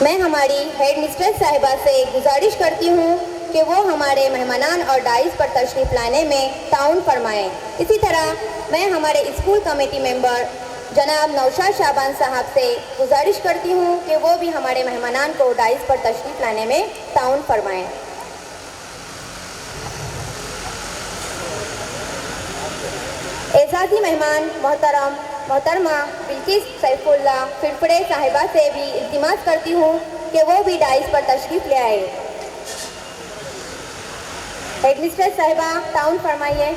मैं हमारी head mistress साहिबा से गुजारिश करती हूँ कि वो हमारे मेहमानान और डाइस पर तशरीफ़ लाने में ताउन फरमाएँ। इसी तरह मैं हमारे स्कूल कमेटी मेंबर जनाब नौशाद शाबान साहब से गुजारिश करती हूँ कि वो भी हमारे मेहमानान को डाइस पर तशरीफ़ लाने में ताउन फरमाएँ। एजाज़ी मेहमान मोहतरमा बिल्किस सैफुल्ला फिरफड़े साहिबा से भी इल्तिमास करती हूँ कि वो भी डाइस पर तशरीफ़ ले आए। हेडमिस्ट्रेस साहिबा ताउन फरमाइए।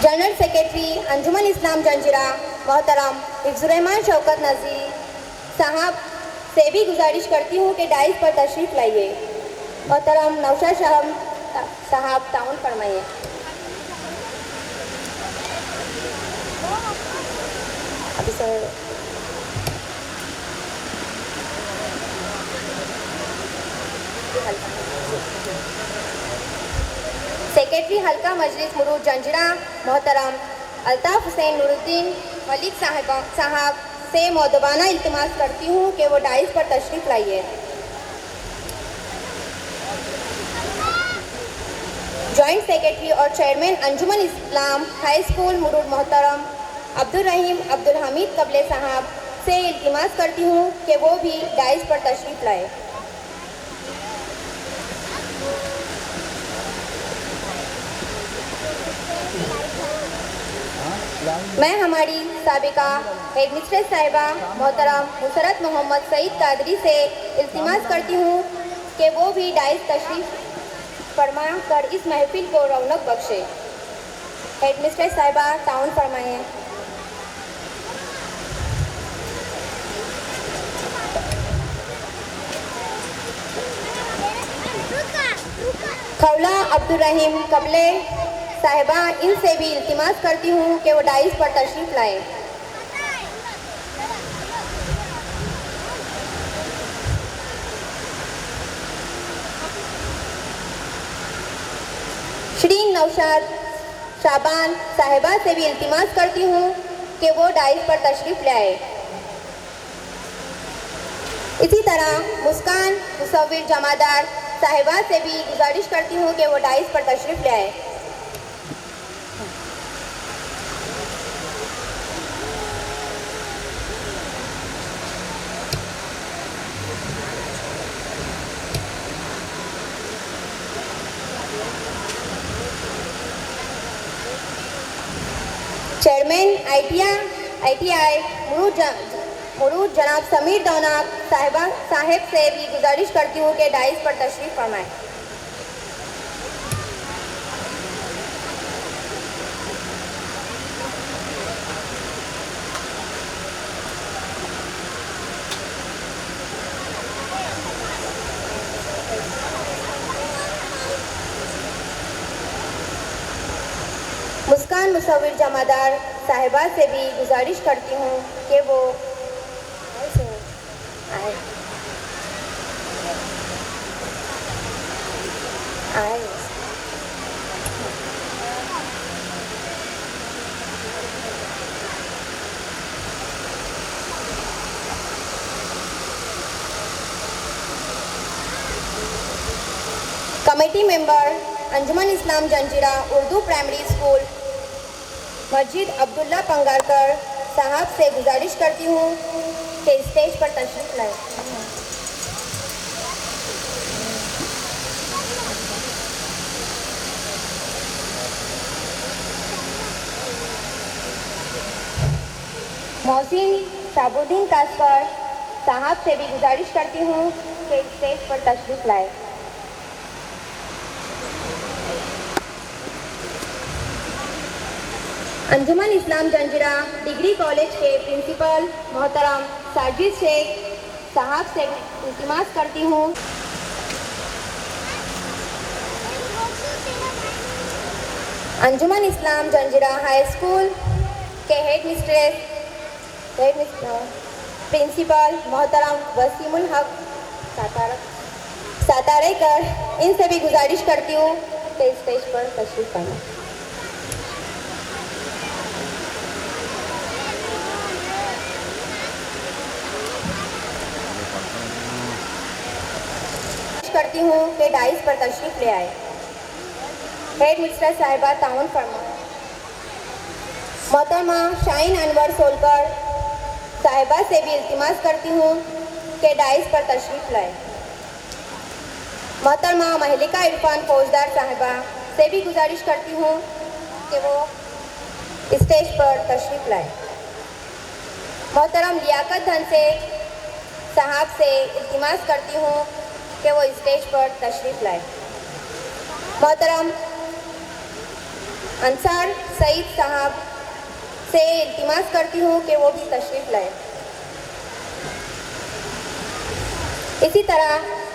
जनरल सेक्रेटरी अंजुमन इस्लाम जंजीरा मोहतरम हिफ्ज़ुर्रहमान शौकत नज़ीर साहब से भी गुजारिश करती हूँ कि डाइस पर तशरीफ़ लाइए। मोहतरम नौशाद साहब ताउन फरमाइए। अभी सर सेक्रेटरी हल्का मजलिस मुरूद जंजीरा मोहतरम अल्ताफ़ हुसैन नूरुद्दीन मलिक साहब से मौदबाना इल्तिमास करती हूँ कि वो डाइस पर तशरीफ़ लाइए। जॉइंट सेक्रेटरी और चेयरमैन अंजुमन इस्लाम हाई स्कूल मुरूद मोहतरम अब्दुल रहीम अब्दुल हमीद कबले साहब से इल्तिमास करती हूँ कि वो भी डाइस पर तशरीफ़ लाए। मैं हमारी साबिका हेडमिस्ट्रेस साहिबा मोहतरम मुसरत मोहम्मद सईद कादरी से इल्तिमास करती हूँ कि वो भी डाइस तशरीफ़ फरमा कर इस महफिल को रौनक बख्शे। हेडमिस्ट्रेस साहिबा ताउन फरमाएँ। खौला अब्दुल रहीम कबले साहिबा इनसे भी इल्तिमास करती हूँ कि वो डाइस पर तशरीफ़ लाए। श्री नौशाद शाबान साहिबा से भी इल्तिमास करती हूँ कि वो डाइस पर तशरीफ़ ले आए। इसी तरह मुस्कान मुसव्विर जमादार साहिबा से भी गुजारिश करती हूँ कि वो डाइस पर तशरीफ़ ले आए। चेयरमैन ITI मुरूद जनाब समीर दौनाक साहिब से भी गुजारिश करती हूँ कि डाइस पर तशरीफ़ फरमाएं। मुस्कान मुसव्विर जमादार साहिबा से भी गुजारिश करती हूँ कि वो आए। कमेटी मेंबर अंजुमन इस्लाम जंजीरा उर्दू प्राइमरी स्कूल मस्जिद अब्दुल्ला पंगारकर साहब से गुजारिश करती हूँ कि स्टेज पर तशरीफ़ लाएं। मोहसिन शाबुद्दीन कासकर साहब से भी गुजारिश करती हूँ कि स्टेज पर तशरीफ़ लाएं। अंजुमन इस्लाम जंजीरा डिग्री कॉलेज के प्रिंसिपल मोहतरम साजिद शेख साहब से इल्तिमास करती हूँ अंजुमन इस्लाम जंजीरा हाई स्कूल के हेड मिस्ट्रेस प्रिंसिपल मोहतरम वसीमुल हक साता रहकर इनसे भी गुजारिश करती हूँ कि स्टेज पर तशरीफ लाएं। करती हूँ कि डाइस पर तशरीफ ले आए। हेड मिस्टर साहिबा ताउन फरमा। मोहतरमा शाइन अनवर सोलकर साहिबा से भी इल्तिमास करती हूँ कि डाइस पर तशरीफ लाए। मोहतरमा महलिका इरफान फौजदार साहिबा से भी गुजारिश करती हूँ कि वो स्टेज पर तशरीफ लाए। मोहतरम लियाकत धन से साहब से इल्तिमास करती हूँ कि वो स्टेज पर तशरीफ लाए। मोहतरम अंसार सईद साहब से इल्तिमास करती हूँ कि वो भी तशरीफ लाए। इसी तरह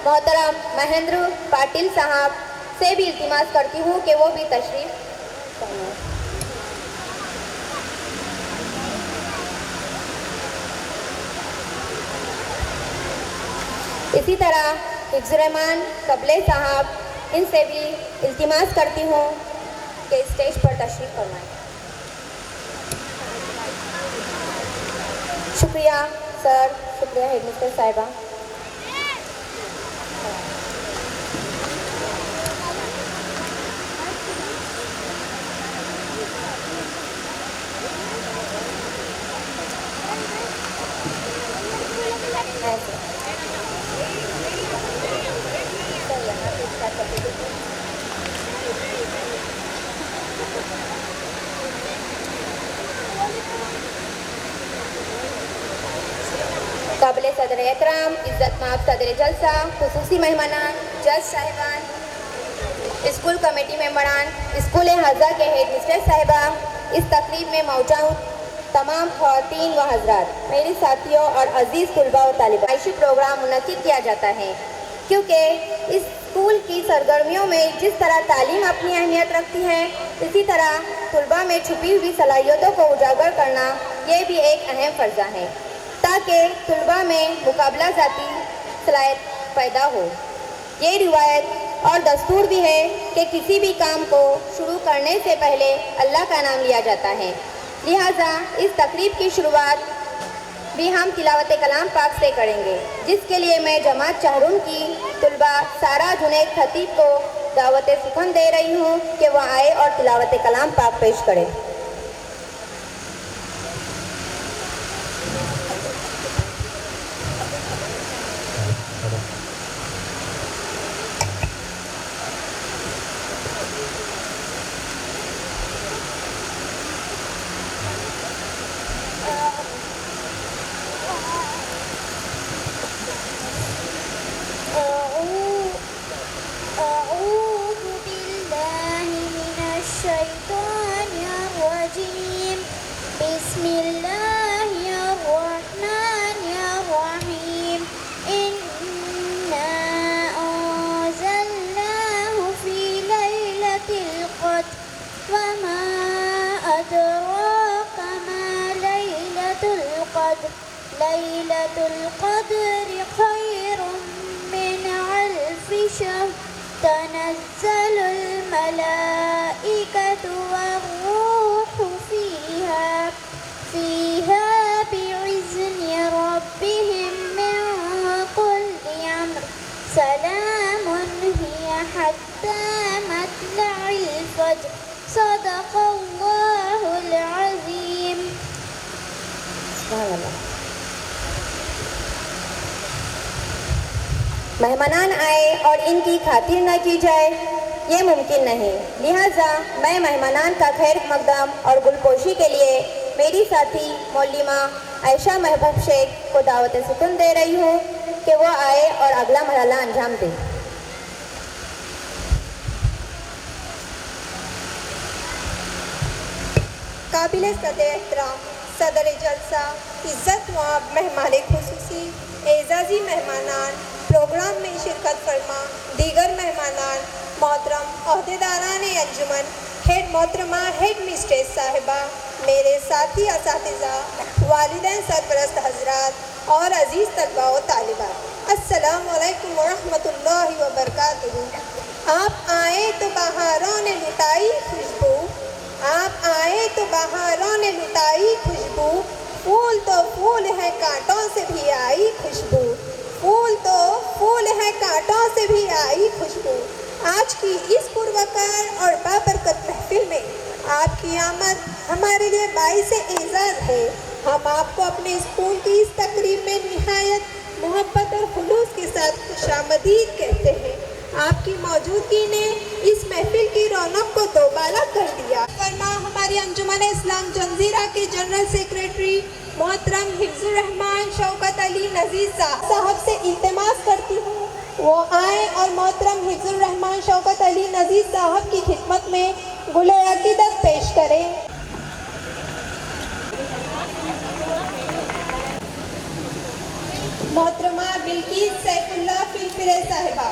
मोहतरम महेंद्र पाटिल साहब से भी इल्तिमास करती हूँ कि वो भी तशरीफ लाए। इसी तरह हिफ्ज़ुर्रहमान कबले साहब इनसे भी इल्तिमास करती हूँ कि स्टेज पर तशरीफ फरमाएं। शुक्रिया सर, शुक्रिया हेड मिस्टर साहिबा। काबिल सदर एहतराम इज़्ज़तमाब सदर जलसा, खुसूसी मेहमानान, जज साहिबान, स्कूल कमेटी मेंबरान, स्कूल हज़ा के हेड मिस्टर साहिबा, इस तकरीब में मौजूद तमाम ख़वातीन व हज़रात, मेरे साथियों और अज़ीज़ तलबा व तालिबात, आइशी प्रोग्राम मुनक़िद किया जाता है क्योंकि इस स्कूल की सरगर्मियों में जिस तरह तालीम अपनी अहमियत रखती है, इसी तरह तलबा में छुपी हुई सलाहियतों को उजागर करना ये भी एक अहम फ़र्ज़ा है ताकि तलबा में मुकाबला जाती सलाहियत पैदा हो। ये रिवायत और दस्तूर भी है कि किसी भी काम को शुरू करने से पहले अल्लाह का नाम लिया जाता है। लिहाजा इस तकरीब की शुरुआत भी हम तिलावत कलाम पाक से करेंगे, जिसके लिए मैं जमात चहरुन की तलबा सारा जुनैद खतीब को दावत सुखन दे रही हूँ कि वह आए और तिलावत कलाम पाक पेश करें। लैलतुल क़द्र खैरुम मिन अल्फ़ि शहर तनज़्ज़लुल मलाइकतु वर्रूहु फ़ीहा बिइज़्नि रब्बिहिम मिन कुल्लि अम्र सलामुन हिय हत्ता मत्लइल फ़ज्र सदक़ल्लाहुल अज़ीम। मेहमानान आए और इनकी खातिर न की जाए ये मुमकिन नहीं। लिहाजा मैं मेहमानान का खैर मकदम और गुलपोशी के लिए मेरी साथी मौलिमा आयशा महबूब शेख को दावत सुकून दे रही हूँ कि वो आए और अगला मरहला अंजाम दे। काबिल सदर एहतराम सदर जलसा, इज़्ज़तमाब मेहमान खुसूसी, एजाज़ी मेहमानान, प्रोग्राम में शिरकत फरमा दीगर मेहमानान, मोहतरम अहदेदारान अंजुमन, हेड मोहतरमा हेड मिस्ट्रेस साहिबा, मेरे साथी असातिज़ा, वालिदैन सरपरस्त हजरात और अज़ीज़ तलबा व तालिबात, अस्सलामु अलैकुम वरहमतुल्लाहि वबरकातुहू। आप आए तो बहारों ने लुटाई खुशबू, आप आए तो बहारों ने लुटाई खुशबू, फूल तो फूल है कांटों से भी आई खुशबू, फूल तो फूल है कांटों से भी आई खुशबू। आज की इस पुरवकार और बाबरकत महफिल में आपकी आमद हमारे लिए बाइस एजाज़ है। हम आपको अपने स्कूल की इस तकरीब में निहायत मोहब्बत और खुलूस के साथ खुशामदीद कहते हैं। आपकी मौजूदगी ने इस महफिल की रौनक को दोबारा कर दिया। वरना हमारी अंजुमन इस्लाम जंजीरा के जनरल सेक्रेटरी मोहतरम हिफ्जुर रहमान शौकत अली नज़ीर साहब से इल्तिमास करती हूँ वो आए और मोहतरम हिफ्जुर रहमान शौकत अली नज़ीर साहब की खिदमत में गुले अकीदत पेश करें। मोहतरमा बिल्किस सैफुल्लाह फिलफिरे साहिबा।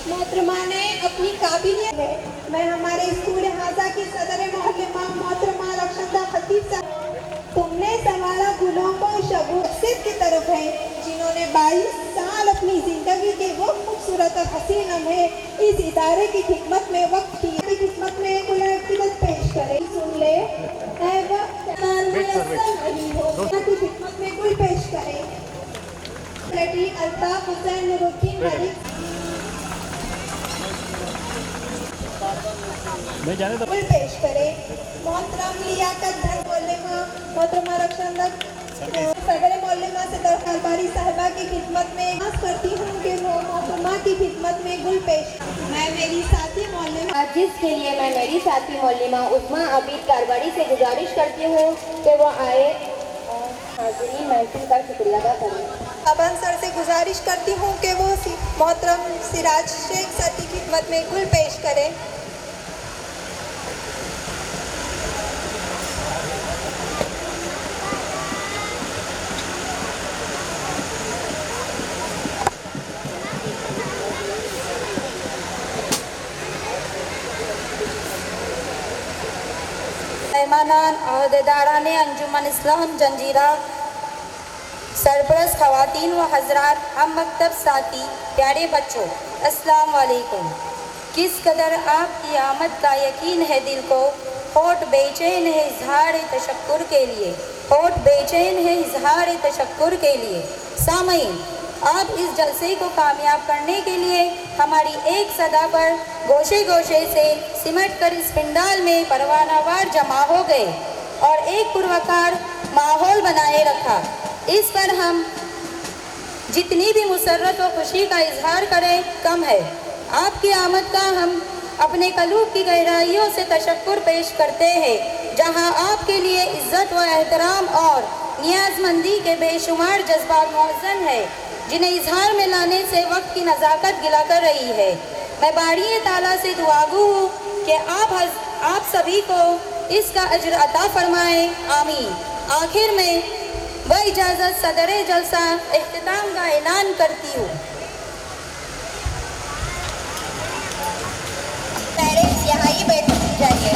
मोहतरमा ने अपनी काबिलियत है। मैं हमारे स्कूल हाजा की सदर मोहल्लिमा मोहतरमा रक्षदा खतीब साहब, तुमने सवारा गुलों को शगुफ्सिद की तरफ है जिन्होंने 22 साल अपनी ज़िंदगी के वो खूबसूरत और हसीन लम्हे इस इदारे की खिदमत में वक्त की खिदमत में गुलाब पेश करें। सुन ले की खिदमत में गुल पेश करें। अल्ताफ हुसैन नूरुद्दीन मलिक गुल पेश करें। मोहतरम लियाकत मोहल्लिमा मोहतरमा रक्षांदक सदर मोहल्लिमा से दरखास्त बारी साहिबा की खिदमत में आस करती हूँ कि वो मोहतरमा की खिदमत में गुल पेश। मैं मेरी साथी मोहल्लिमा जिसके लिए मैं मेरी साथी मोहल्लिमा उस्मा अबीद कारवाड़ी से गुजारिश करती हूँ कि वो आए और हाज़रीन महफिल का शुक्रिया अदा करें। अबन सर से गुजारिश करती हूँ कि वो मोहतरम सिराज शेख सर की खिदमत में गुल पेश करें। मेहमानान अहदेदारान अंजुमन इस्लाम जंजीरा, सरपरस्त ख़वातीन व हज़रात, हम मकतब साथी, प्यारे बच्चों, अस्सलाम वालेकुम। किस कदर आपकी आमद का यकीन है दिल को, होठ बेचैन है इज़हार तशक्कुर के लिए, होठ बेचैन है इज़हार तशक्कुर के लिए। सामईन, आप इस जलसे को कामयाब करने के लिए हमारी एक सदा पर गोशे गोशे से सिमट कर इस पिंडाल में परवानावार जमा हो गए और एक पुरवकार माहौल बनाए रखा। इस पर हम जितनी भी मुसर्रत व खुशी का इजहार करें कम है। आपकी आमद का हम अपने कलूब की गहराइयों से तशक्कुर पेश करते हैं, जहां आपके लिए इज़्ज़त व एहतराम और नियाज़मंदी के बेशुमार जज्बात मौज़न है, जिन्हें इजहार में लाने से वक्त की नज़ाकत गिला कर रही है। मैं बारी ताला से दुआगू हूँ कि आप सभी को इसका अज्र अता फरमाएँ, आमीन। आखिर में वह इजाज़त सदर जलसा इख्तिताम का ऐलान करती हूँ। पेरेंट्स यहाँ ही बैठ जाइए।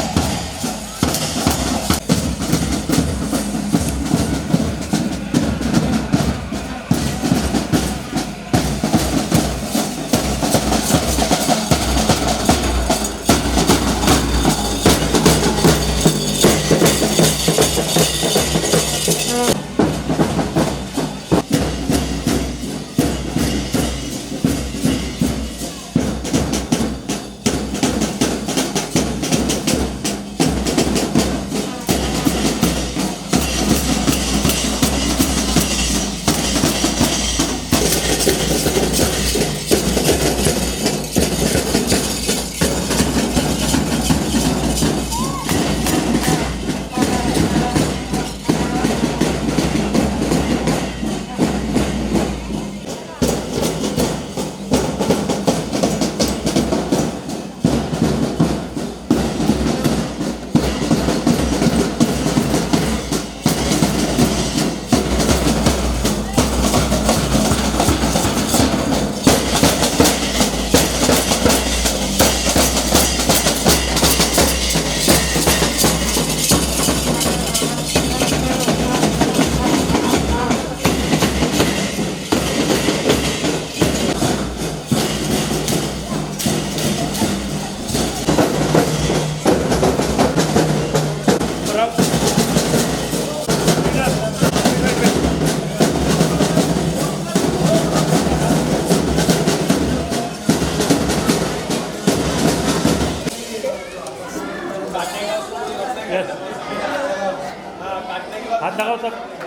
यस हाथ लगाओ सब